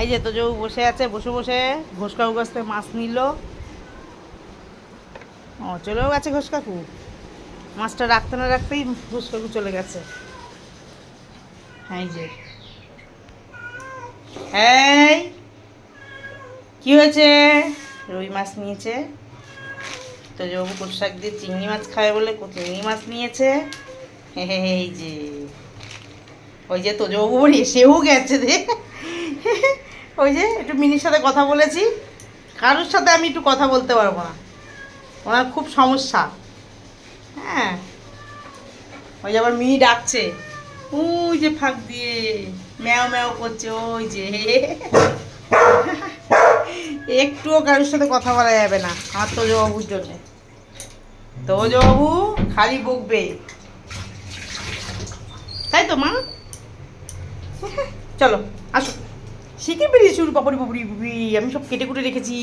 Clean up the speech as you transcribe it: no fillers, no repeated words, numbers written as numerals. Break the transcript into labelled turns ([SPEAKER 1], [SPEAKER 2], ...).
[SPEAKER 1] এই যে তোজো বসে আছে, বসে বসে ঘোষকাকু কাছ থেকে মাছ নিল। ও চলেও গেছে ঘোষকাকু, মাছটা রাখতে না রাখতেই ঘোষকাকু চলে গেছে। এই যে এই কি হয়েছে, রুই মাছ নিয়েছে তোজবাবু, কচু শাক দিয়ে চিংড়ি মাছ খাবে বলে চিংড়ি মাছ নিয়েছে। এই যে ওই যে তোজবাবু এসেও গেছে রে। ওই যে একটু মিনির সাথে কথা বলেছি, কারোর সাথে আমি একটু কথা বলতে পারবো না, ওনার খুব সমস্যা। হ্যাঁ, ওই যে আবার মিনি ডাকছে, ওই যে ফাঁক দিয়ে ম্যাও ম্যাও করছে, ওই যে একটুও কারোর সাথে কথা বলা যাবে না আমার তোজবাবুর জন্য। তোজবাবু খালি বকবে, তাই তো মা? চলো আসো, শিখে বেরিয়েছি, পাপড়ি পাপড়ি, আমি সব কেটে কুটে রেখেছি।